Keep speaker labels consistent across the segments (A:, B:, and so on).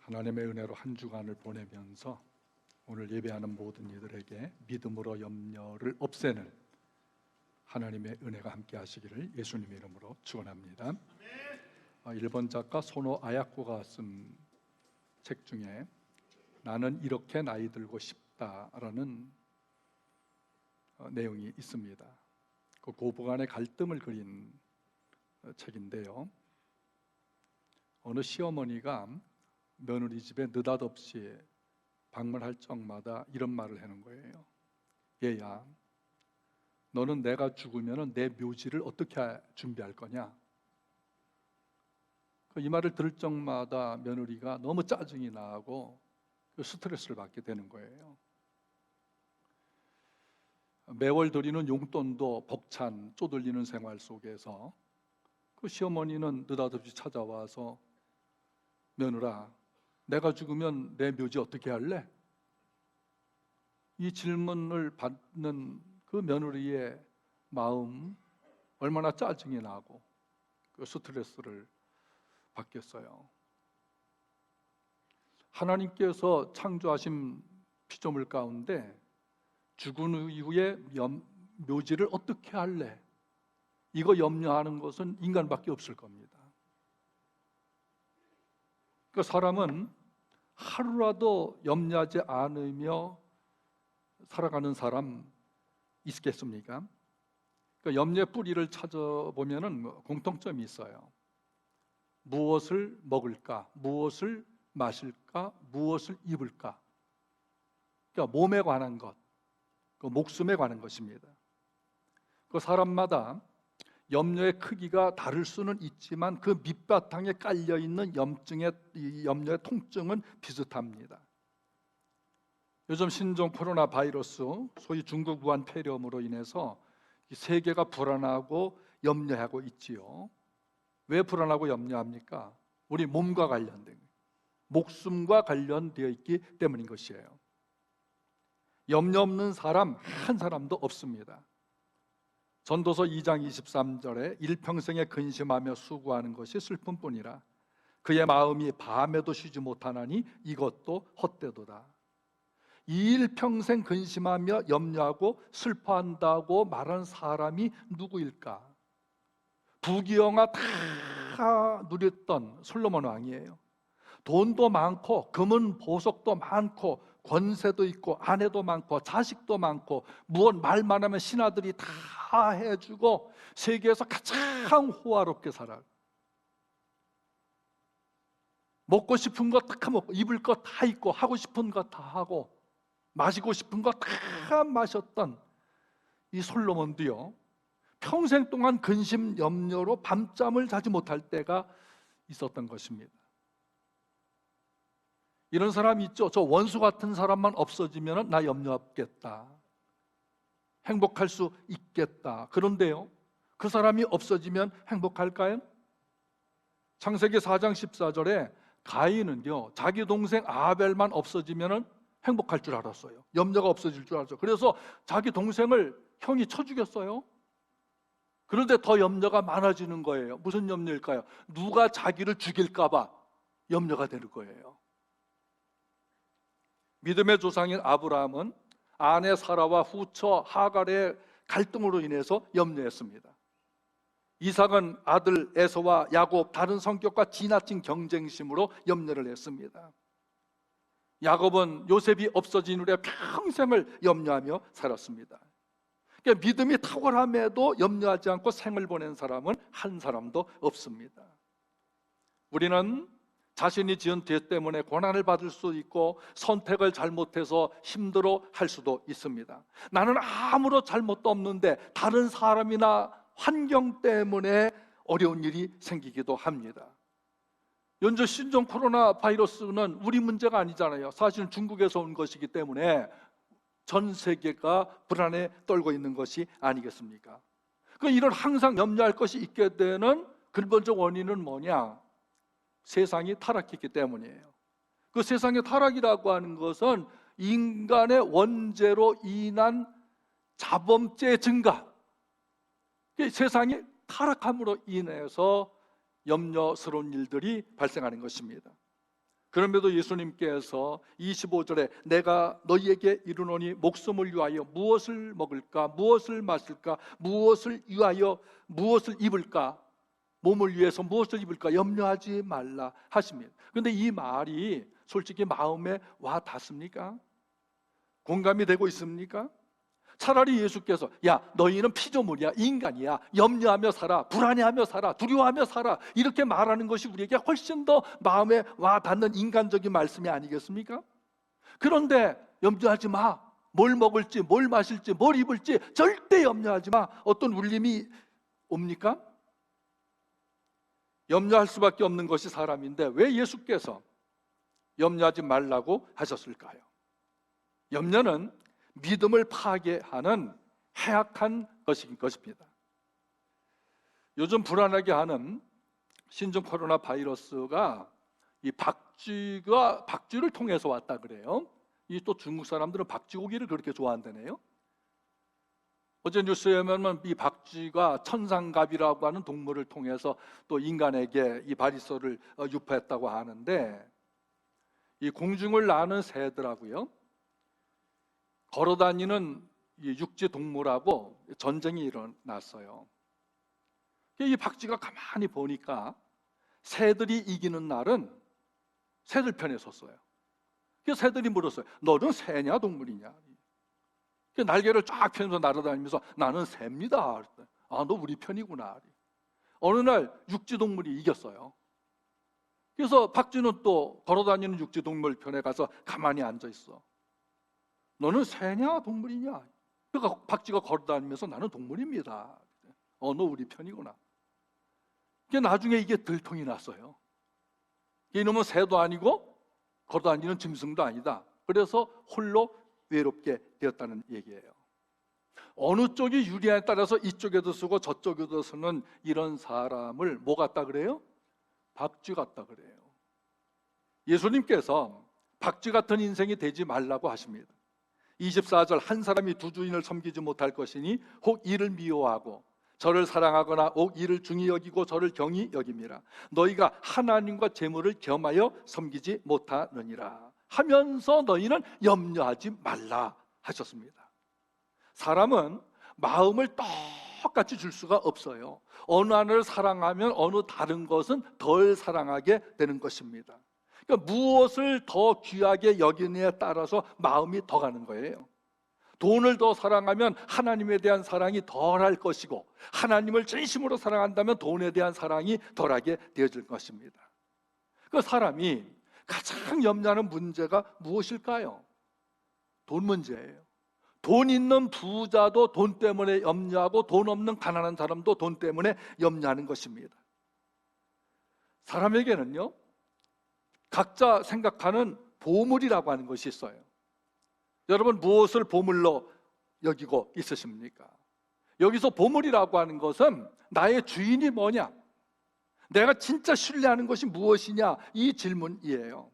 A: 하나님의 은혜로 한 주간을 보내면서 오늘 예배하는 모든 이들에게 믿음으로 염려를 없애는 하나님의 은혜가 함께 하시기를 예수님의 이름으로 축원합니다. 일본 작가 소노 아야코가 쓴 책 중에 나는 이렇게 나이 들고 싶다라는 내용이 있습니다. 그 고부간의 갈등을 그린 책인데요, 어느 시어머니가 며느리 집에 느닷없이 방문할 적마다 이런 말을 하는 거예요. 얘야, 너는 내가 죽으면 내 묘지를 어떻게 준비할 거냐? 이 말을 들을 적마다 며느리가 너무 짜증이 나고 스트레스를 받게 되는 거예요. 매월 드리는 용돈도 벅찬 쪼들리는 생활 속에서 그 시어머니는 느닷없이 찾아와서 며느라, 내가 죽으면 내 묘지 어떻게 할래? 이 질문을 받는 그 며느리의 마음, 얼마나 짜증이 나고 그 스트레스를 받겠어요. 하나님께서 창조하신 피조물 가운데 죽은 이후에 묘지를 어떻게 할래? 이거 염려하는 것은 인간밖에 없을 겁니다. 그 사람은 하루라도 염려하지 않으며 살아가는 사람 있겠습니까? 그 염려의 뿌리를 찾아보면 공통점이 있어요. 무엇을 먹을까? 무엇을 마실까? 무엇을 입을까? 그러니까 몸에 관한 것, 그 목숨에 관한 것입니다. 그 사람마다 염려의 크기가 다를 수는 있지만 그 밑바탕에 깔려있는 염려의 통증은 비슷합니다. 요즘 신종 코로나 바이러스, 소위 중국 우한 폐렴으로 인해서 세계가 불안하고 염려하고 있지요. 왜 불안하고 염려합니까? 우리 몸과 관련된, 목숨과 관련되어 있기 때문인 것이에요. 염려 없는 사람 한 사람도 없습니다. 전도서 2장 23절에 일평생에 근심하며 수고하는 것이 슬픔뿐이라 그의 마음이 밤에도 쉬지 못하나니 이것도 헛되도다. 이 일평생 근심하며 염려하고 슬퍼한다고 말한 사람이 누구일까? 부귀영화 다 누렸던 솔로몬 왕이에요. 돈도 많고 금은 보석도 많고 권세도 있고 아내도 많고 자식도 많고 무엇 말만 하면 신하들이 다 해주고 세계에서 가장 호화롭게 살아. 먹고 싶은 거 다 먹고 입을 거 다 입고 하고 싶은 거 다 하고 마시고 싶은 거 다 마셨던 이 솔로몬도요, 평생 동안 근심 염려로 밤잠을 자지 못할 때가 있었던 것입니다. 이런 사람이 있죠. 저 원수 같은 사람만 없어지면 나 염려 없겠다, 행복할 수 있겠다. 그런데요, 그 사람이 없어지면 행복할까요? 창세기 4장 14절에 가인은요, 자기 동생 아벨만 없어지면 행복할 줄 알았어요. 염려가 없어질 줄 알았어요. 그래서 자기 동생을 형이 쳐 죽였어요. 그런데 더 염려가 많아지는 거예요. 무슨 염려일까요? 누가 자기를 죽일까 봐 염려가 되는 거예요. 믿음의 조상인 아브라함은 아내 사라와 후처 하갈의 갈등으로 인해서 염려했습니다. 이삭은 아들 에서와 야곱, 다른 성격과 지나친 경쟁심으로 염려를 했습니다. 야곱은 요셉이 없어진 후에 평생을 염려하며 살았습니다. 그러니까 믿음이 탁월함에도 염려하지 않고 생을 보낸 사람은 한 사람도 없습니다. 우리는 자신이 지은 죄 때문에 고난을 받을 수 있고 선택을 잘못해서 힘들어 할 수도 있습니다. 나는 아무런 잘못도 없는데 다른 사람이나 환경 때문에 어려운 일이 생기기도 합니다. 현재 신종 코로나 바이러스는 우리 문제가 아니잖아요. 사실은 중국에서 온 것이기 때문에 전 세계가 불안에 떨고 있는 것이 아니겠습니까? 이런 항상 염려할 것이 있게 되는 근본적 원인은 뭐냐? 세상이 타락했기 때문이에요. 그 세상의 타락이라고 하는 것은 인간의 원죄로 인한 자범죄의 증가, 세상이 타락함으로 인해서 염려스러운 일들이 발생하는 것입니다. 그럼에도 예수님께서 25절에 내가 너희에게 이르노니 목숨을 위하여 무엇을 먹을까, 무엇을 마실까, 무엇을 위하여 무엇을 입을까, 몸을 위해서 무엇을 입을까 염려하지 말라 하십니다. 그런데 이 말이 솔직히 마음에 와 닿습니까? 공감이 되고 있습니까? 차라리 예수께서 야 너희는 피조물이야, 인간이야, 염려하며 살아, 불안해하며 살아, 두려워하며 살아, 이렇게 말하는 것이 우리에게 훨씬 더 마음에 와 닿는 인간적인 말씀이 아니겠습니까? 그런데 염려하지 마, 뭘 먹을지, 뭘 마실지, 뭘 입을지 절대 염려하지 마, 어떤 울림이 옵니까? 염려할 수밖에 없는 것이 사람인데 왜 예수께서 염려하지 말라고 하셨을까요? 염려는 믿음을 파괴하는 해악한 것인 것입니다. 요즘 불안하게 하는 신종 코로나 바이러스가 이 박쥐를 통해서 왔다 그래요. 이 또 중국 사람들은 박쥐고기를 그렇게 좋아한다네요. 어제 뉴스에 보면 이 박쥐가 천상갑이라고 하는 동물을 통해서 또 인간에게 이 바이러스를 유포했다고 하는데, 이 공중을 나는 새들하고요, 걸어다니는 이 육지 동물하고 전쟁이 일어났어요. 이 박쥐가 가만히 보니까 새들이 이기는 날은 새들 편에 섰어요. 그래서 새들이 물었어요. 너는 새냐 동물이냐? 날개를 쫙 펴면서 날아다니면서 나는 새입니다. 아, 너 우리 편이구나. 어느 날 육지 동물이 이겼어요. 그래서 박쥐는 또 걸어다니는 육지 동물 편에 가서 가만히 앉아 있어. 너는 새냐 동물이냐? 그러니까 박쥐가 걸어다니면서 나는 동물입니다. 너 우리 편이구나. 나중에 이게 들통이 났어요. 이놈은 새도 아니고 걸어다니는 짐승도 아니다. 그래서 홀로 외롭게 되었다는 얘기예요. 어느 쪽이 유리하에 따라서 이쪽에도 쓰고 저쪽에도 쓰는 이런 사람을 뭐 같다 그래요? 박쥐 같다 그래요. 예수님께서 박쥐 같은 인생이 되지 말라고 하십니다. 24절 한 사람이 두 주인을 섬기지 못할 것이니 혹 이를 미워하고 저를 사랑하거나 혹 이를 중히 여기고 저를 경히 여김이라. 너희가 하나님과 재물을 겸하여 섬기지 못하느니라 하면서 너희는 염려하지 말라 하셨습니다. 사람은 마음을 똑같이 줄 수가 없어요. 어느 하나를 사랑하면 어느 다른 것은 덜 사랑하게 되는 것입니다. 그러니까 무엇을 더 귀하게 여기느냐에 따라서 마음이 더 가는 거예요. 돈을 더 사랑하면 하나님에 대한 사랑이 덜할 것이고, 하나님을 진심으로 사랑한다면 돈에 대한 사랑이 덜하게 되어질 것입니다. 그 사람이 가장 염려하는 문제가 무엇일까요? 돈 문제예요. 돈 있는 부자도 돈 때문에 염려하고 돈 없는 가난한 사람도 돈 때문에 염려하는 것입니다. 사람에게는요, 각자 생각하는 보물이라고 하는 것이 있어요. 여러분 무엇을 보물로 여기고 있으십니까? 여기서 보물이라고 하는 것은 나의 주인이 뭐냐, 내가 진짜 신뢰하는 것이 무엇이냐, 이 질문이에요.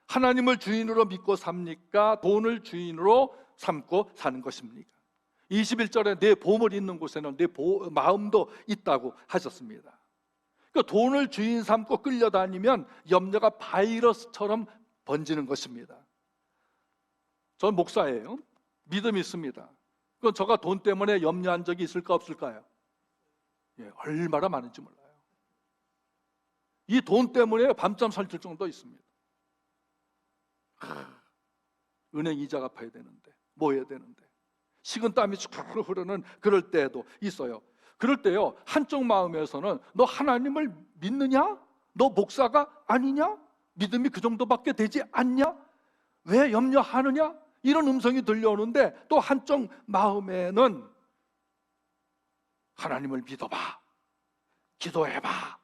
A: 하나님을 주인으로 믿고 삽니까? 돈을 주인으로 삼고 사는 것입니까? 21절에 내 보물이 있는 곳에는 내 마음도 있다고 하셨습니다. 그러니까 돈을 주인 삼고 끌려다니면 염려가 바이러스처럼 번지는 것입니다. 전 목사예요. 믿음이 있습니다. 그럼 저가 돈 때문에 염려한 적이 있을까 없을까요? 얼마나 많은지 몰라요. 이 돈 때문에 밤잠 설칠 정도 있습니다. 은행 이자 갚아야 되는데, 뭐 해야 되는데, 식은땀이 쭉 흐르는 그럴 때도 있어요. 그럴 때요, 한쪽 마음에서는 너 하나님을 믿느냐? 너 목사가 아니냐? 믿음이 그 정도밖에 되지 않냐? 왜 염려하느냐? 이런 음성이 들려오는데, 또 한쪽 마음에는 하나님을 믿어봐, 기도해봐,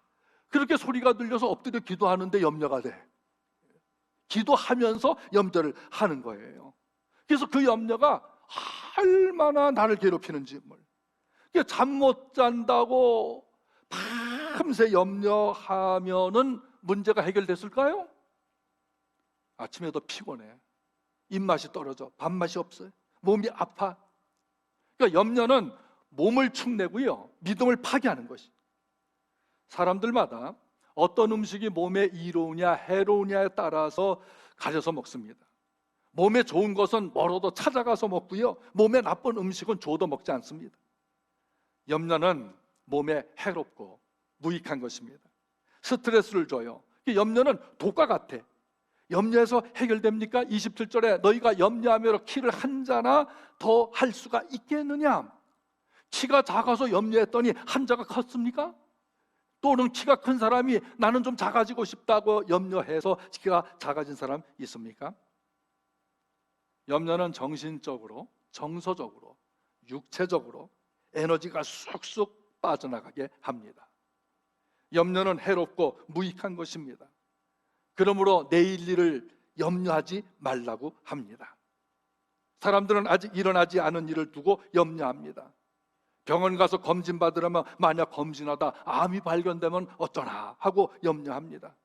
A: 그렇게 소리가 들려서 엎드려 기도하는데 염려가 돼. 기도하면서 염려를 하는 거예요. 그래서 그 염려가 얼마나 나를 괴롭히는지, 잠 못 잔다고 밤새 염려하면은 문제가 해결됐을까요? 아침에도 피곤해, 입맛이 떨어져, 밥맛이 없어요, 몸이 아파. 그러니까 염려는 몸을 축내고요, 믿음을 파괴하는 것이. 사람들마다 어떤 음식이 몸에 이로우냐 해로우냐에 따라서 가려서 먹습니다. 몸에 좋은 것은 멀어도 찾아가서 먹고요, 몸에 나쁜 음식은 줘도 먹지 않습니다. 염려는 몸에 해롭고 무익한 것입니다. 스트레스를 줘요. 염려는 독과 같아. 염려해서 해결됩니까? 27절에 너희가 염려하며 키를 한 자나 더 할 수가 있겠느냐? 키가 작아서 염려했더니 한 자가 컸습니까? 또는 키가 큰 사람이 나는 좀 작아지고 싶다고 염려해서 키가 작아진 사람 있습니까? 염려는 정신적으로, 정서적으로, 육체적으로 에너지가 쑥쑥 빠져나가게 합니다. 염려는 해롭고 무익한 것입니다. 그러므로 내일 일을 염려하지 말라고 합니다. 사람들은 아직 일어나지 않은 일을 두고 염려합니다. 병원 가서 검진 받으려면 만약 검진하다 암이 발견되면 어쩌나 하고 염려합니다.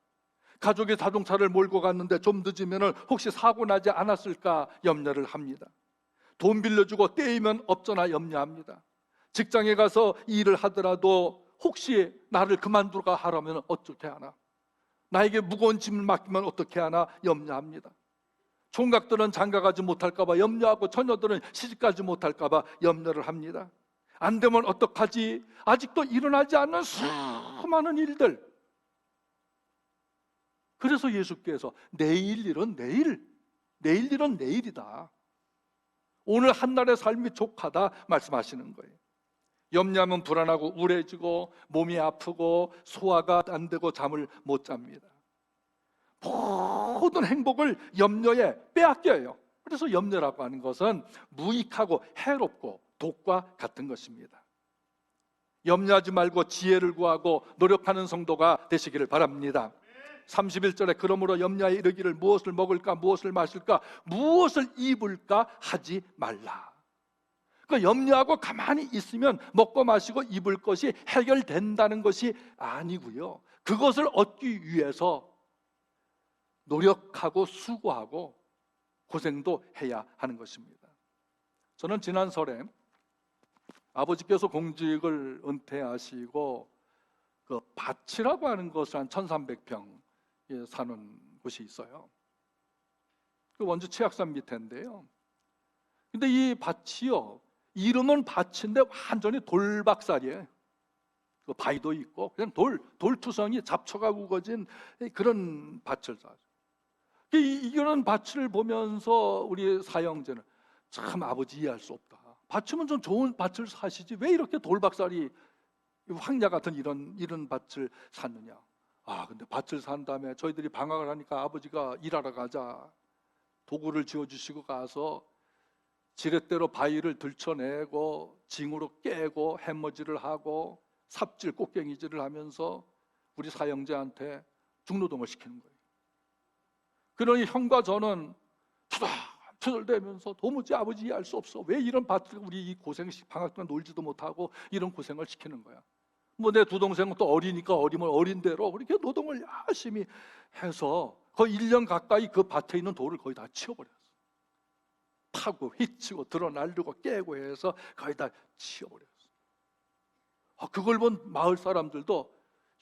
A: 가족이 자동차를 몰고 갔는데 좀 늦으면 혹시 사고 나지 않았을까 염려를 합니다. 돈 빌려주고 떼이면 없잖아 염려합니다. 직장에 가서 일을 하더라도 혹시 나를 그만두라 하라면 어떻게 하나? 나에게 무거운 짐을 맡기면 어떻게 하나 염려합니다. 총각들은 장가가지 못할까 봐 염려하고 처녀들은 시집가지 못할까 봐 염려를 합니다. 안 되면 어떡하지? 아직도 일어나지 않는 수많은 일들. 그래서 예수께서 내일 일은 내일, 내일 일은 내일이다, 오늘 한날의 삶이 족하다 말씀하시는 거예요. 염려하면 불안하고 우울해지고 몸이 아프고 소화가 안 되고 잠을 못 잡니다. 모든 행복을 염려에 빼앗겨요. 그래서 염려라고 하는 것은 무익하고 해롭고 독과 같은 것입니다. 염려하지 말고 지혜를 구하고 노력하는 성도가 되시기를 바랍니다. 31절에 그러므로 염려에 이르기를 무엇을 먹을까 무엇을 마실까 무엇을 입을까 하지 말라. 그러니까 염려하고 가만히 있으면 먹고 마시고 입을 것이 해결된다는 것이 아니고요, 그것을 얻기 위해서 노력하고 수고하고 고생도 해야 하는 것입니다. 저는 지난 설에 아버지께서 공직을 은퇴하시고 그 밭이라고 하는 것을 한 1300평 사는 곳이 있어요. 그 원주 치악산 밑에인데요. 근데 이 밭이요, 이름은 밭인데 완전히 돌박살이에요. 그 바위도 있고 그냥 돌투성이 잡초가 우거진 그런 밭을 사죠. 이런 밭을 보면서 우리 사형제는 참 아버지 이해할 수 없다. 밭이면 좀 좋은 밭을 사시지 왜 이렇게 돌박살이 황야 같은 이런 밭을 샀느냐. 근데 밭을 산 다음에 저희들이 방학을 하니까 아버지가 일하러 가자 도구를 지어주시고 가서 지렛대로 바위를 들쳐내고 징으로 깨고 해머지를 하고 삽질 꽃갱이질을 하면서 우리 사형제한테 중노동을 시키는 거예요. 그러니 형과 저는 투덜투덜대면서 도무지 아버지 이해할 수 없어. 왜 이런 밭을 우리 이 고생 방학 동안 놀지도 못하고 이런 고생을 시키는 거야. 뭐 내 두 동생은 또 어리니까 어리면 어린 대로 그렇게 노동을 열심히 해서 거의 1년 가까이 그 밭에 있는 돌을 거의 다 치워버렸어. 파고 휘치고 드러날리고 깨고 해서 거의 다 치워버렸어. 그걸 본 마을 사람들도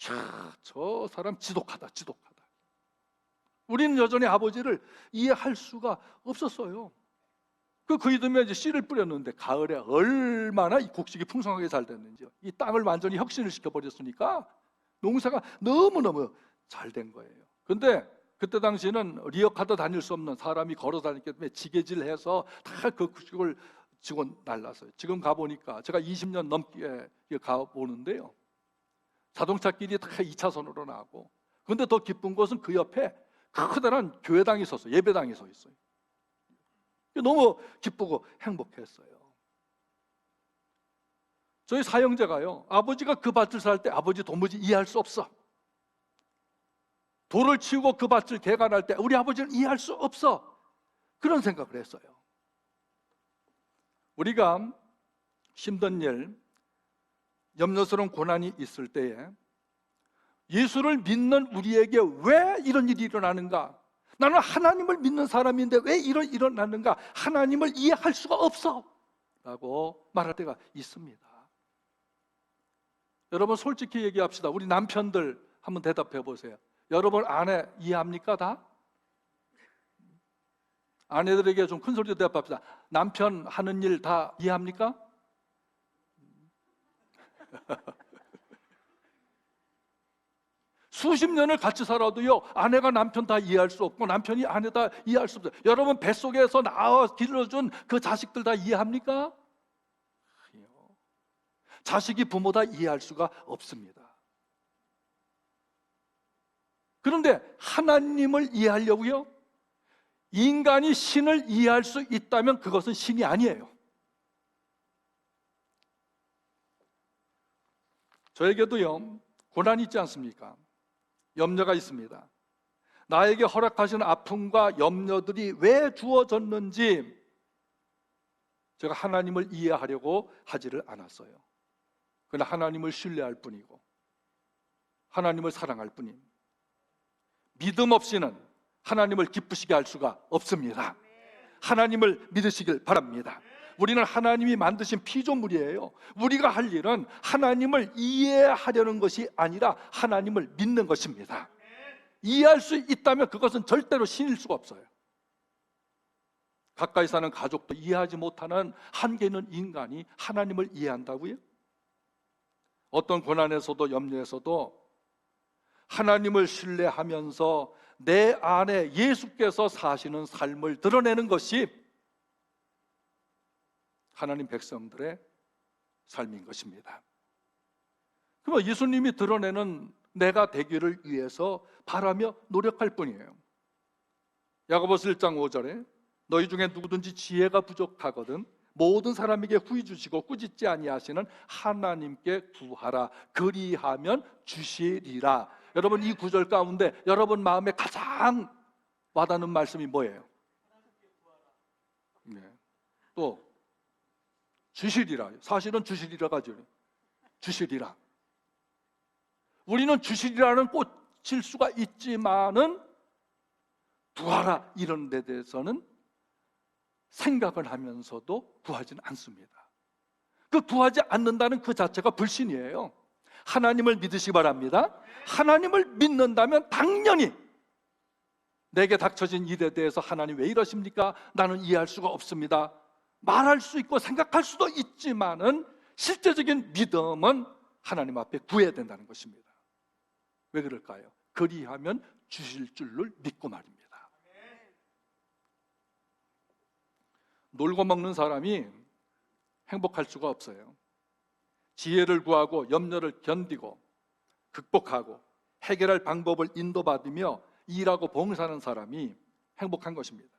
A: 야, 저 사람 지독하다. 우리는 여전히 아버지를 이해할 수가 없었어요. 그 이듬해 이제 씨를 뿌렸는데 가을에 얼마나 이 곡식이 풍성하게 잘 됐는지요. 이 땅을 완전히 혁신을 시켜버렸으니까 농사가 너무너무 잘 된 거예요. 근데 그때 당시에는 리어카도 다닐 수 없는 사람이 걸어 다녔기 때문에 지게질해서 다 그 곡식을 지고 날랐어요. 지금 가보니까 제가 20년 넘게 가보는데요, 자동차길이 다 2차선으로 나고, 근데 더 기쁜 것은 그 옆에 커다란 교회당이 있었어요. 예배당이 서 있어요. 너무 기쁘고 행복했어요. 저희 사형제가요, 아버지가 그 밭을 살 때 아버지 도무지 이해할 수 없어. 돌을 치우고 그 밭을 개간할 때 우리 아버지는 이해할 수 없어. 그런 생각을 했어요. 우리가 힘든 일, 염려스러운 고난이 있을 때에 예수를 믿는 우리에게 왜 이런 일이 일어나는가? 나는 하나님을 믿는 사람인데 왜 이런 일이 일어나는가? 하나님을 이해할 수가 없어 라고 말할 때가 있습니다. 여러분 솔직히 얘기합시다. 우리 남편들 한번 대답해 보세요. 여러분 아내 이해합니까 다? 아내들에게 좀 큰 소리로 대답합시다. 남편 하는 일 다 이해합니까? 수십 년을 같이 살아도요, 아내가 남편 다 이해할 수 없고 남편이 아내 다 이해할 수 없어요. 여러분 뱃속에서 나와 길러준 그 자식들 다 이해합니까? 자식이 부모 다 이해할 수가 없습니다. 그런데 하나님을 이해하려고요? 인간이 신을 이해할 수 있다면 그것은 신이 아니에요. 저에게도요, 고난이 있지 않습니까? 염려가 있습니다. 나에게 허락하신 아픔과 염려들이 왜 주어졌는지 제가 하나님을 이해하려고 하지를 않았어요. 그러나 하나님을 신뢰할 뿐이고 하나님을 사랑할 뿐임. 믿음 없이는 하나님을 기쁘시게 할 수가 없습니다. 하나님을 믿으시길 바랍니다. 우리는 하나님이 만드신 피조물이에요. 우리가 할 일은 하나님을 이해하려는 것이 아니라 하나님을 믿는 것입니다. 이해할 수 있다면 그것은 절대로 신일 수가 없어요. 가까이 사는 가족도 이해하지 못하는 한계 있는 인간이 하나님을 이해한다고요? 어떤 고난에서도 염려에서도 하나님을 신뢰하면서 내 안에 예수께서 사시는 삶을 드러내는 것이 하나님 백성들의 삶인 것입니다. 그럼 예수님이 드러내는 내가 되기를 위해서 바라며 노력할 뿐이에요. 야고보서 1장 5절에 너희 중에 누구든지 지혜가 부족하거든 모든 사람에게 후히 주시고 꾸짖지 아니하시는 하나님께 구하라. 그리하면 주시리라. 여러분 이 구절 가운데 여러분 마음에 가장 와닿는 말씀이 뭐예요? 네. 또 주시리라. 사실은 주시리라가 아니죠. 주시리라. 우리는 주시리라는 꽂힐 수가 있지만은 구하라 이런 데 대해서는 생각을 하면서도 구하지는 않습니다. 그 구하지 않는다는 그 자체가 불신이에요. 하나님을 믿으시기 바랍니다. 하나님을 믿는다면 당연히 내게 닥쳐진 일에 대해서 하나님 왜 이러십니까? 나는 이해할 수가 없습니다. 말할 수 있고 생각할 수도 있지만은 실제적인 믿음은 하나님 앞에 구해야 된다는 것입니다. 왜 그럴까요? 그리하면 주실 줄을 믿고 말입니다. 놀고 먹는 사람이 행복할 수가 없어요. 지혜를 구하고 염려를 견디고 극복하고 해결할 방법을 인도받으며 일하고 봉사하는 사람이 행복한 것입니다.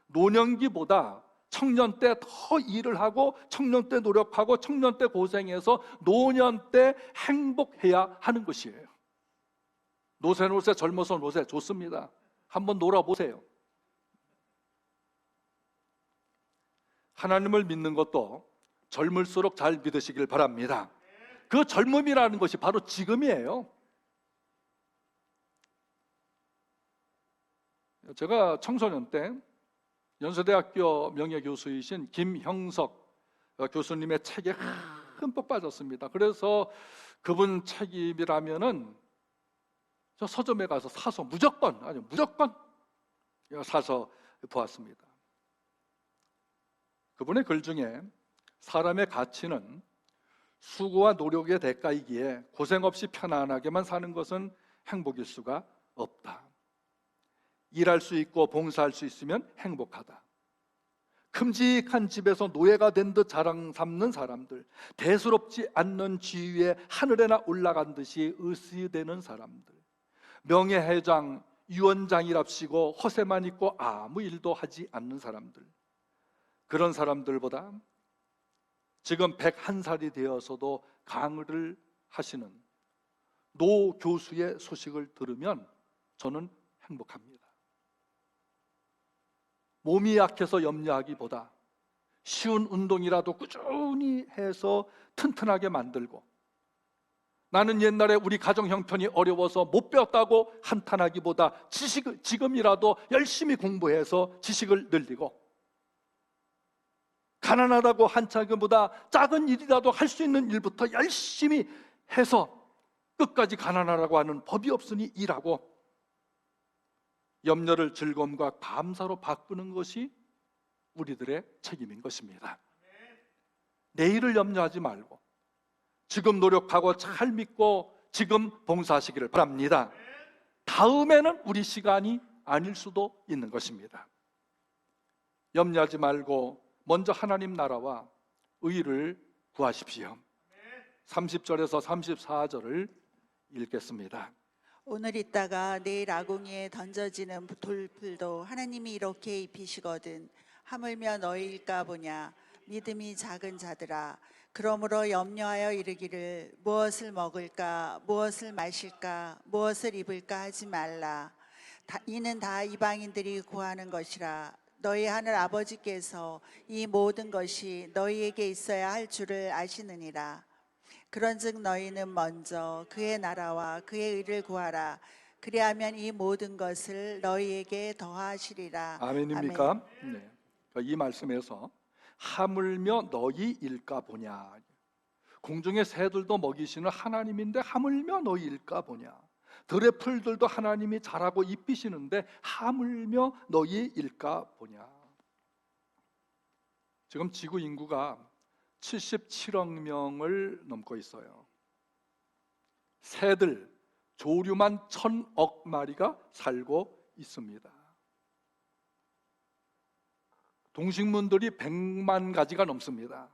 A: 노년기보다 청년 때 더 일을 하고 청년 때 노력하고 청년 때 고생해서 노년 때 행복해야 하는 것이에요. 노세 젊어서 노세 좋습니다. 한번 놀아보세요. 하나님을 믿는 것도 젊을수록 잘 믿으시길 바랍니다. 그 젊음이라는 것이 바로 지금이에요. 제가 청소년 때 연세대학교 명예교수이신 김형석 교수님의 책에 흠뻑 빠졌습니다. 그래서 그분 책임이라면은 저 서점에 가서 사서 무조건 사서 보았습니다. 그분의 글 중에 사람의 가치는 수고와 노력의 대가이기에 고생 없이 편안하게만 사는 것은 행복일 수가 없다. 일할 수 있고 봉사할 수 있으면 행복하다. 큼직한 집에서 노예가 된 듯 자랑 삼는 사람들, 대수롭지 않는 지위에 하늘에나 올라간 듯이 으스대는 사람들, 명예회장, 위원장이랍시고 허세만 있고 아무 일도 하지 않는 사람들, 그런 사람들보다 지금 101살이 되어서도 강의를 하시는 노 교수의 소식을 들으면 저는 행복합니다. 몸이 약해서 염려하기보다 쉬운 운동이라도 꾸준히 해서 튼튼하게 만들고, 나는 옛날에 우리 가정 형편이 어려워서 못 배웠다고 한탄하기보다 지금이라도 열심히 공부해서 지식을 늘리고, 가난하다고 한창보다 작은 일이라도 할 수 있는 일부터 열심히 해서 끝까지 가난하라고 하는 법이 없으니 일하고 염려를 즐거움과 감사로 바꾸는 것이 우리들의 책임인 것입니다. 내일을 염려하지 말고 지금 노력하고 잘 믿고 지금 봉사하시기를 바랍니다. 다음에는 우리 시간이 아닐 수도 있는 것입니다. 염려하지 말고 먼저 하나님 나라와 의를 구하십시오. 30절에서 34절을 읽겠습니다.
B: 오늘 있다가 내일 아궁이에 던져지는 돌풀도 하나님이 이렇게 입히시거든 하물며 너희일까 보냐. 믿음이 작은 자들아, 그러므로 염려하여 이르기를 무엇을 먹을까 무엇을 마실까 무엇을 입을까 하지 말라. 이는 다 이방인들이 구하는 것이라. 너희 하늘 아버지께서 이 모든 것이 너희에게 있어야 할 줄을 아시느니라. 그런즉 너희는 먼저 그의 나라와 그의 의를 구하라. 그리하면 이 모든 것을 너희에게 더하시리라.
A: 아멘입니까?
B: 아멘.
A: 네. 이 말씀에서 하물며 너희일까 보냐, 공중의 새들도 먹이시는 하나님인데 하물며 너희일까 보냐, 들의 풀들도 하나님이 자라고 입히시는데 하물며 너희일까 보냐. 지금 지구 인구가 77억 명을 넘고 있어요. 새들, 조류만 1,000억 마리가 살고 있습니다. 동식물들이 100만 가지가 넘습니다.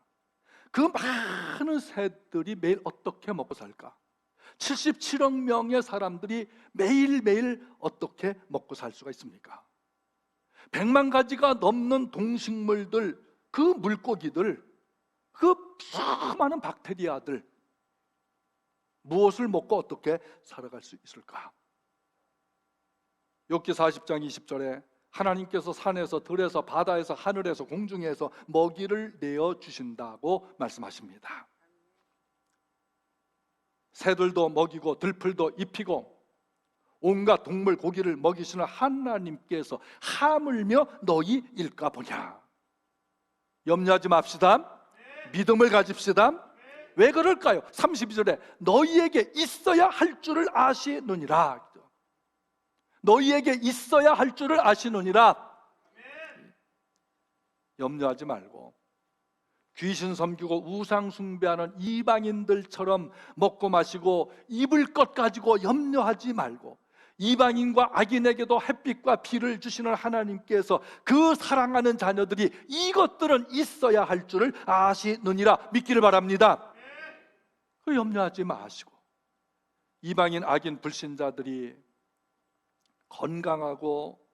A: 그 많은 새들이 매일 어떻게 먹고 살까? 77억 명의 사람들이 매일매일 어떻게 먹고 살 수가 있습니까? 100만 가지가 넘는 동식물들, 그 물고기들, 그 수많은 박테리아들, 무엇을 먹고 어떻게 살아갈 수 있을까? 욥기 40장 20절에 하나님께서 산에서 들에서 바다에서 하늘에서 공중에서 먹이를 내어 주신다고 말씀하십니다. 새들도 먹이고 들풀도 입히고 온갖 동물 고기를 먹이시는 하나님께서 하물며 너희일까 보냐. 염려하지 맙시다. 믿음을 가집시다. 왜 그럴까요? 32절에 너희에게 있어야 할 줄을 아시느니라. 너희에게 있어야 할 줄을 아시느니라. 염려하지 말고 귀신 섬기고 우상 숭배하는 이방인들처럼 먹고 마시고 입을 것 가지고 염려하지 말고, 이방인과 악인에게도 햇빛과 비를 주시는 하나님께서 그 사랑하는 자녀들이 이것들은 있어야 할 줄을 아시느니라 믿기를 바랍니다. 그 염려하지 마시고, 이방인 악인 불신자들이 건강하고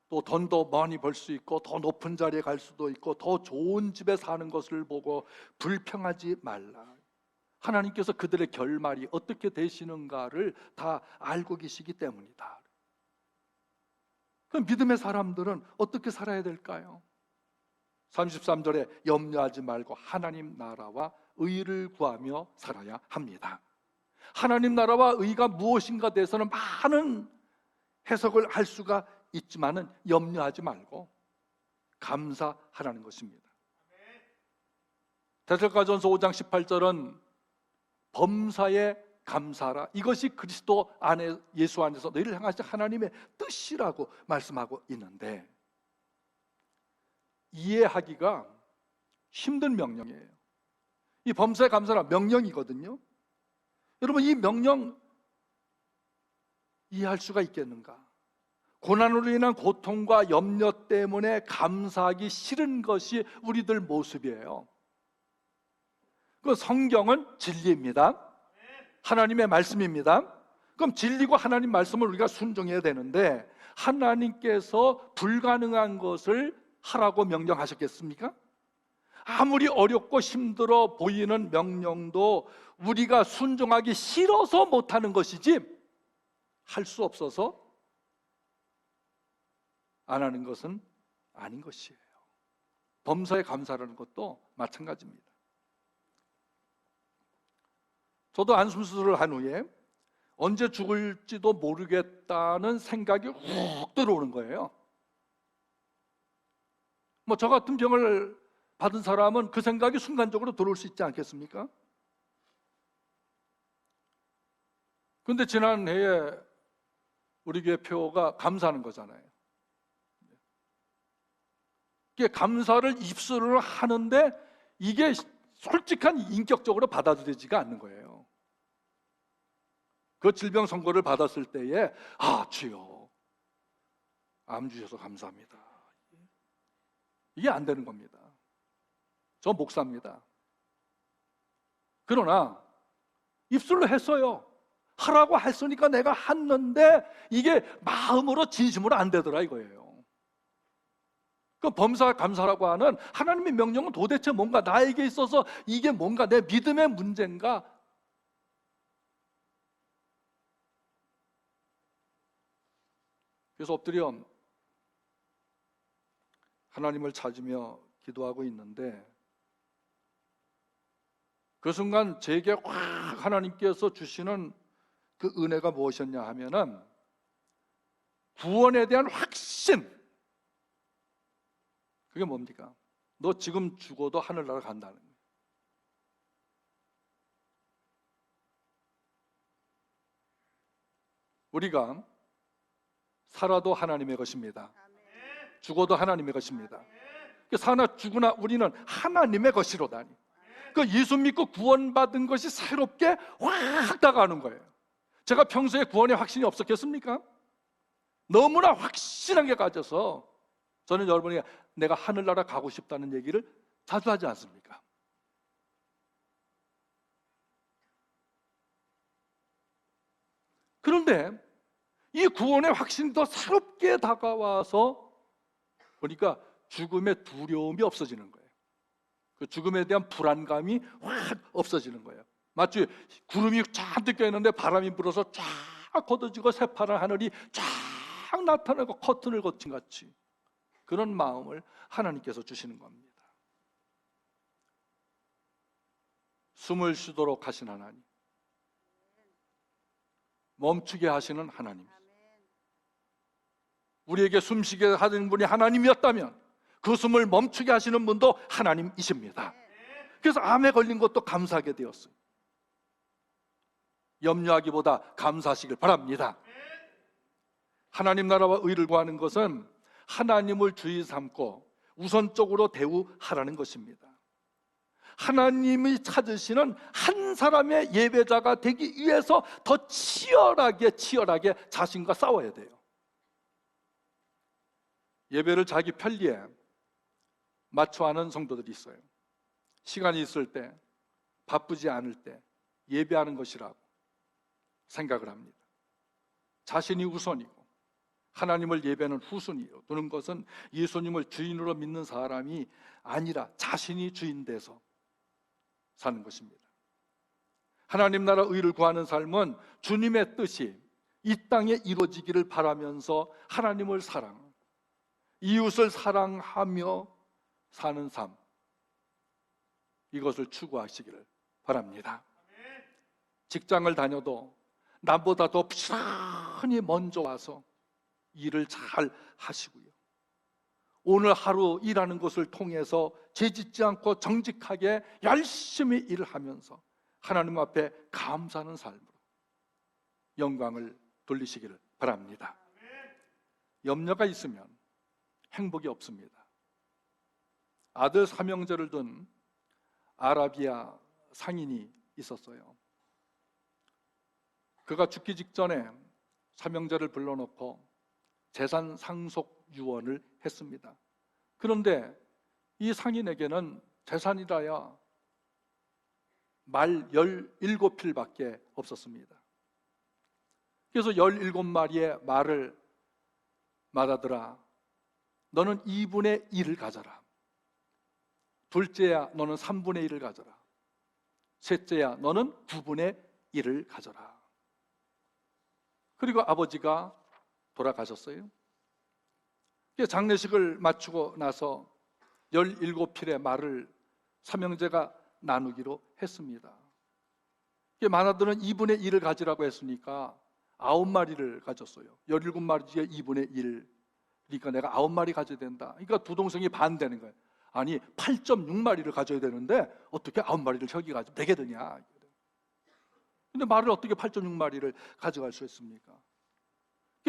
A: 또 돈도 많이 벌 수 있고 더 높은 자리에 갈 수도 있고 더 좋은 집에 사는 것을 보고 불평하지 말라. 하나님께서 그들의 결말이 어떻게 되시는가를 다 알고 계시기 때문이다. 그럼 믿음의 사람들은 어떻게 살아야 될까요? 33절에 염려하지 말고 하나님 나라와 의를 구하며 살아야 합니다. 하나님 나라와 의가 무엇인가 대해서는 많은 해석을 할 수가 있지만은 염려하지 말고 감사하라는 것입니다. 데살로니가전서 5장 18절은 범사에 감사하라. 이것이 그리스도 안에, 예수 안에서 너희를 향하신 하나님의 뜻이라고 말씀하고 있는데, 이해하기가 힘든 명령이에요. 이 범사에 감사라 명령이거든요. 여러분, 이 명령 이해할 수가 있겠는가? 고난으로 인한 고통과 염려 때문에 감사하기 싫은 것이 우리들 모습이에요. 그 성경은 진리입니다. 하나님의 말씀입니다. 그럼 진리고 하나님 말씀을 우리가 순종해야 되는데, 하나님께서 불가능한 것을 하라고 명령하셨겠습니까? 아무리 어렵고 힘들어 보이는 명령도 우리가 순종하기 싫어서 못하는 것이지 할 수 없어서 안 하는 것은 아닌 것이에요. 범사에 감사하는 것도 마찬가지입니다. 저도 안수 수술을 한 후에 언제 죽을지도 모르겠다는 생각이 훅 들어오는 거예요. 뭐 저 같은 병을 받은 사람은 그 생각이 순간적으로 들어올 수 있지 않겠습니까? 근데 지난해에 우리 교회 표가 감사하는 거잖아요. 이게 감사를 입술을 하는데 이게 솔직한 인격적으로 받아들여지지가 않는 거예요. 그 질병 선고를 받았을 때에 주여 암 주셔서 감사합니다. 이게 안 되는 겁니다. 저 목사입니다. 그러나 입술로 했어요. 하라고 했으니까 내가 했는데 이게 마음으로 진심으로 안 되더라 이거예요. 그 범사 감사라고 하는 하나님의 명령은 도대체 뭔가, 나에게 있어서 이게 뭔가 내 믿음의 문제인가? 그래서 엎드려 하나님을 찾으며 기도하고 있는데 그 순간 제게 확 하나님께서 주시는 그 은혜가 무엇이었냐 하면은 구원에 대한 확신. 그게 뭡니까? 너 지금 죽어도 하늘나라 간다는 거예요. 우리가 살아도 하나님의 것입니다. 죽어도 하나님의 것입니다. 사나 죽으나 우리는 하나님의 것이로다니. 그 예수 믿고 구원받은 것이 새롭게 확 다가오는 거예요. 제가 평소에 구원의 확신이 없었겠습니까? 너무나 확신하게 가져서 저는 여러분이 내가 하늘나라 가고 싶다는 얘기를 자주 하지 않습니까? 그런데 이 구원의 확신이 더 새롭게 다가와서 보니까 죽음의 두려움이 없어지는 거예요. 그 죽음에 대한 불안감이 확 없어지는 거예요. 마치 구름이 잔뜩 껴있는데 바람이 불어서 쫙 걷어지고 새파란 하늘이 쫙 나타나고 커튼을 거친 같이 그런 마음을 하나님께서 주시는 겁니다. 숨을 쉬도록 하신 하나님, 멈추게 하시는 하나님, 우리에게 숨쉬게 하는 분이 하나님이었다면 그 숨을 멈추게 하시는 분도 하나님이십니다. 그래서 암에 걸린 것도 감사하게 되었어요. 염려하기보다 감사하시길 바랍니다. 하나님 나라와 의를 구하는 것은 하나님을 주의 삼고 우선적으로 대우하라는 것입니다. 하나님이 찾으시는 한 사람의 예배자가 되기 위해서 더 치열하게 자신과 싸워야 돼요. 예배를 자기 편리에 맞춰 하는 성도들이 있어요. 시간이 있을 때, 바쁘지 않을 때 예배하는 것이라고 생각을 합니다. 자신이 우선이고 하나님을 예배하는 후순위로 두는 것은 예수님을 주인으로 믿는 사람이 아니라 자신이 주인 돼서 사는 것입니다. 하나님 나라 의를 구하는 삶은 주님의 뜻이 이 땅에 이루어지기를 바라면서 하나님을 사랑, 이웃을 사랑하며 사는 삶, 이것을 추구하시기를 바랍니다. 직장을 다녀도 남보다 더 부지런히 먼저 와서 일을 잘 하시고요, 오늘 하루 일하는 것을 통해서 죄짓지 않고 정직하게 열심히 일을 하면서 하나님 앞에 감사하는 삶으로 영광을 돌리시기를 바랍니다. 염려가 있으면 행복이 없습니다. 아들 삼형제를 둔 아라비아 상인이 있었어요. 그가 죽기 직전에 삼형제를 불러놓고 재산 상속 유언을 했습니다. 그런데 이 상인에게는 재산이라야 말 17필밖에 없었습니다. 그래서 17마리의 말을 말하더라. 너는 2분의 1을 가져라. 둘째야 너는 3분의 1을 가져라. 셋째야 너는 9분의 1을 가져라. 그리고 아버지가 돌아가셨어요. 장례식을 마치고 나서 17필의 말을 삼형제가 나누기로 했습니다. 많아들은 2분의 1을 가지라고 했으니까 9마리를 가졌어요. 17마리 중에 2분의 1, 그러니까 내가 9마리 가져야 된다. 그러니까 두 동생이 반대는 거예요. 아니 8.6마리를 가져야 되는데 어떻게 9마리를 저기 가지고 내게 되냐. 근데 말을 어떻게 8.6마리를 가져갈 수 있습니까?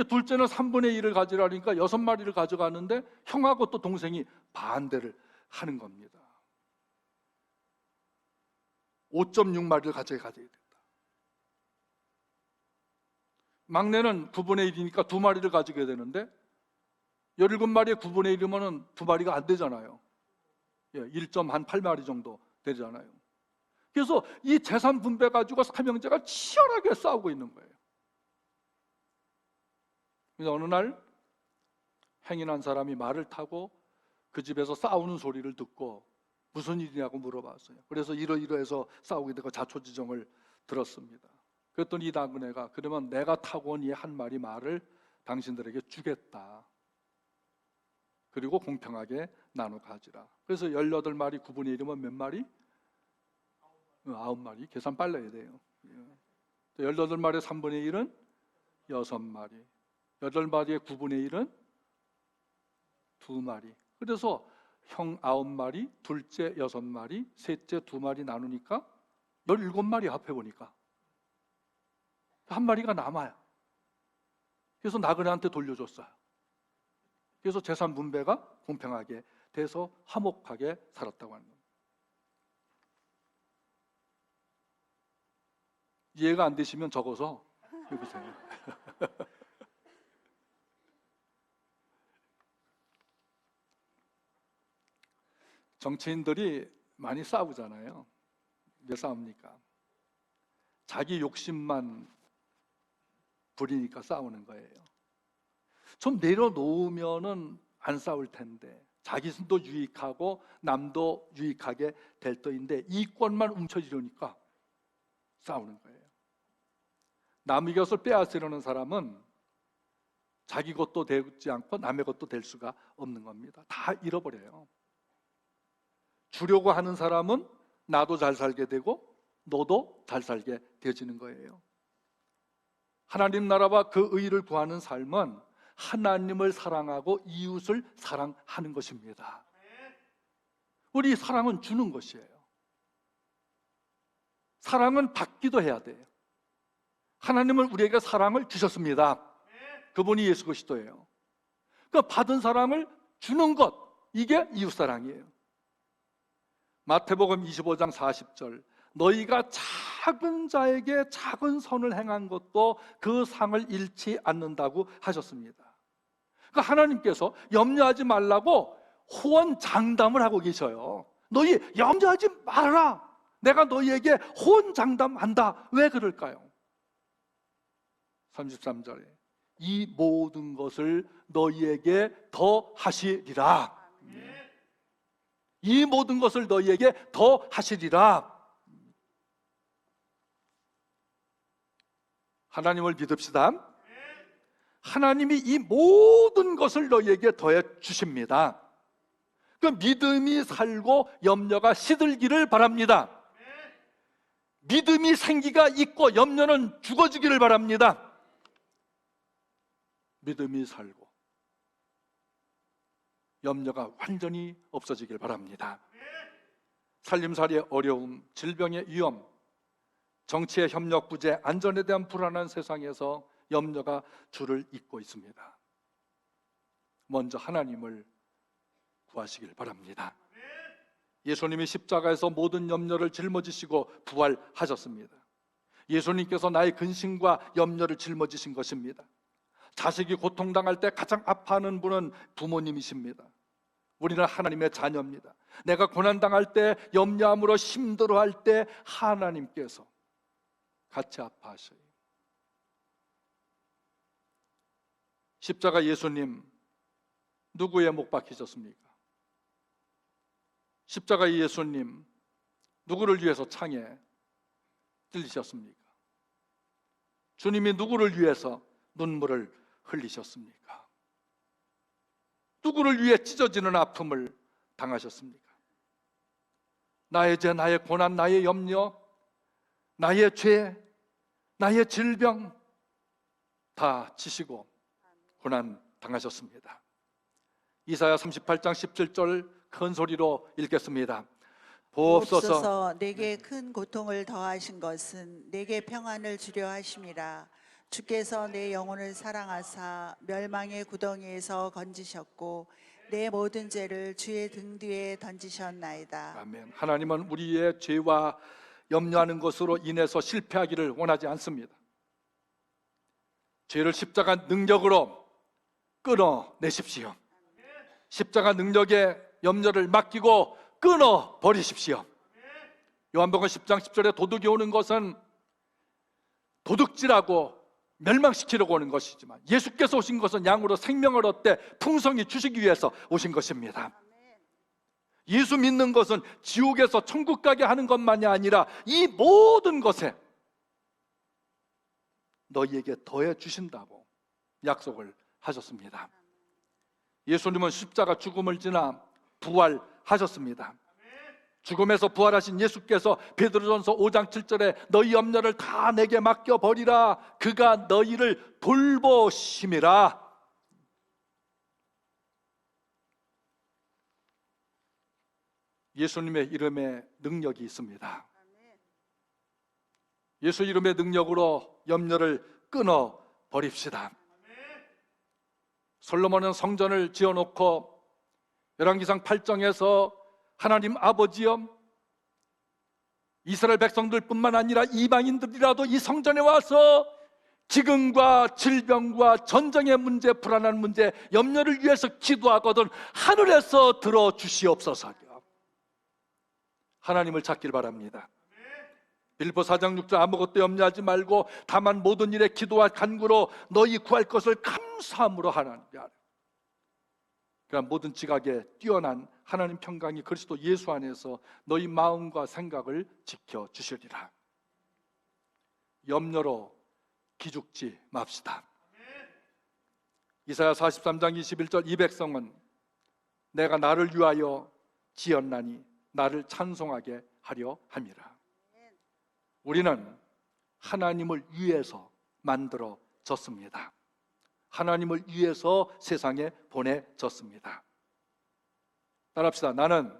A: 둘째는 3분의 1을 가지라니까 6마리를 가져가는데 형하고 또 동생이 반대를 하는 겁니다. 5.6마리를 가져가야 된다. 막내는 9분의 1이니까 2마리를 가지게 되는데 17마리에 9분의 1이면 2마리가 안 되잖아요. 1.8마리 정도 되잖아요. 그래서 이 재산 분배 가지고 삼형제가 치열하게 싸우고 있는 거예요. 그래서 어느 날 행인한 사람이 말을 타고 그 집에서 싸우는 소리를 듣고 무슨 일이냐고 물어봤어요. 그래서 이러이러해서 싸우게 되고 자초지종을 들었습니다. 그랬더니 이 나그네가 그러면 내가 타고 온 이 한 마리 말을 당신들에게 주겠다. 그리고 공평하게 나눠 가지라. 그래서 18마리 9분의 1이면 몇 마리? 9마리. 계산 빨라야 돼요. 18마리의 3분의 1은 6마리. 8마리의 9분의 1은 2마리. 그래서 형 9마리, 둘째 6마리, 셋째 2마리 나누니까 17마리 합해보니까 한 마리가 남아요. 그래서 나그네한테 돌려줬어요. 그래서 재산 분배가 공평하게 돼서 화목하게 살았다고 하는 겁니다. 이해가 안 되시면 적어서 해보세요. 정치인들이 많이 싸우잖아요. 왜 싸웁니까? 자기 욕심만 부리니까 싸우는 거예요. 좀 내려놓으면은 안 싸울 텐데 자기 손도 유익하고 남도 유익하게 될 터인데 이권만 움켜쥐려니까 싸우는 거예요. 남의 것을 빼앗으려는 사람은 자기 것도 되지 않고 남의 것도 될 수가 없는 겁니다. 다 잃어버려요. 주려고 하는 사람은 나도 잘 살게 되고 너도 잘 살게 되어지는 거예요. 하나님 나라와 그 의를 구하는 삶은 하나님을 사랑하고 이웃을 사랑하는 것입니다. 우리 사랑은 주는 것이에요. 사랑은 받기도 해야 돼요. 하나님은 우리에게 사랑을 주셨습니다. 그분이 예수 그리스도예요. 그 받은 사랑을 주는 것, 이게 이웃사랑이에요. 마태복음 25장 40절, 너희가 작은 자에게 작은 선을 행한 것도 그 상을 잃지 않는다고 하셨습니다. 그러니까 하나님께서 염려하지 말라고 호언장담을 하고 계셔요. 너희 염려하지 말아라. 내가 너희에게 호언장담한다. 왜 그럴까요? 33절에 이 모든 것을 너희에게 더 하시리라. 이 모든 것을 너희에게 더 하시리라. 하나님을 믿읍시다. 하나님이 이 모든 것을 너희에게 더해 주십니다. 그 믿음이 살고 염려가 시들기를 바랍니다. 믿음이 생기가 있고 염려는 죽어지기를 바랍니다. 믿음이 살고 염려가 완전히 없어지길 바랍니다. 살림살이의 어려움, 질병의 위험, 정치의 협력 부재, 안전에 대한 불안한 세상에서 염려가 줄을 잇고 있습니다. 먼저 하나님을 구하시길 바랍니다. 예수님이 십자가에서 모든 염려를 짊어지시고 부활하셨습니다. 예수님께서 나의 근심과 염려를 짊어지신 것입니다. 자식이 고통당할 때 가장 아파하는 분은 부모님이십니다. 우리는 하나님의 자녀입니다. 내가 고난당할 때, 염려함으로 힘들어할 때 하나님께서 같이 아파하셔요. 십자가 예수님 누구에 못 박히셨습니까? 십자가 예수님 누구를 위해서 창에 찔리셨습니까? 주님이 누구를 위해서 눈물을 흘리셨습니까? 누구를 위해 찢어지는 아픔을 당하셨습니까? 나의 죄, 나의 고난, 나의 염려, 나의 죄, 나의 질병 다 지시고 고난 당하셨습니다. 이사야 38장 17절 큰 소리로 읽겠습니다. 보옵소서.
B: 내게 큰 고통을 더하신 것은 내게 평안을 주려 하심이라. 주께서 내 영혼을 사랑하사 멸망의 구덩이에서 건지셨고 내 모든 죄를 주의 등 뒤에 던지셨나이다.
A: 아멘. 하나님은 우리의 죄와 염려하는 것으로 인해서 실패하기를 원하지 않습니다. 죄를 십자가 능력으로 끊어내십시오. 십자가 능력에 염려를 맡기고 끊어버리십시오. 요한복음 10장 10절에 도둑이 오는 것은 도둑질하고 멸망시키려고 오는 것이지만 예수께서 오신 것은 양으로 생명을 얻되 풍성히 주시기 위해서 오신 것입니다. 예수 믿는 것은 지옥에서 천국 가게 하는 것만이 아니라 이 모든 것에 너희에게 더해 주신다고 약속을 하셨습니다. 예수님은 십자가 죽음을 지나 부활하셨습니다. 죽음에서 부활하신 예수께서 베드로전서 5장 7절에 너희 염려를 다 내게 맡겨버리라 그가 너희를 돌보심이라. 예수님의 이름에 능력이 있습니다. 예수 이름의 능력으로 염려를 끊어버립시다. 솔로몬은 성전을 지어놓고 열왕기상 8장에서 하나님 아버지여 이스라엘 백성들뿐만 아니라 이방인들이라도 이 성전에 와서 지금과 질병과 전쟁의 문제, 불안한 문제, 염려를 위해서 기도하거든 하늘에서 들어주시옵소서. 하나님을 찾길 바랍니다. 빌립보 4장 6절 아무것도 염려하지 말고 다만 모든 일에 기도와 간구로 너희 구할 것을 감사함으로 하나님께 하라. 그러니까 모든 지각에 뛰어난 하나님 평강이 그리스도 예수 안에서 너희 마음과 생각을 지켜주시리라. 염려로 기죽지 맙시다. 이사야 43장 21절 이 백성은 내가 나를 위하여 지었나니 나를 찬송하게 하려 함이라. 우리는 하나님을 위해서 만들어졌습니다. 하나님을 위해서 세상에 보내졌습니다. 따라합시다. 나는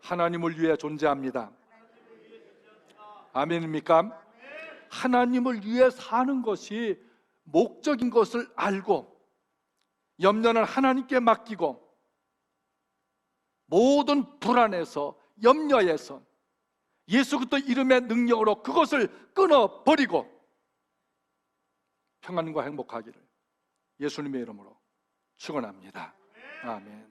A: 하나님을 위해 존재합니다. 아멘입니까? 하나님을 위해 사는 것이 목적인 것을 알고 염려는 하나님께 맡기고 모든 불안에서 염려에서 예수 그리스도 이름의 능력으로 그것을 끊어버리고 평안과 행복하기를 예수님의 이름으로 축원합니다. 아멘.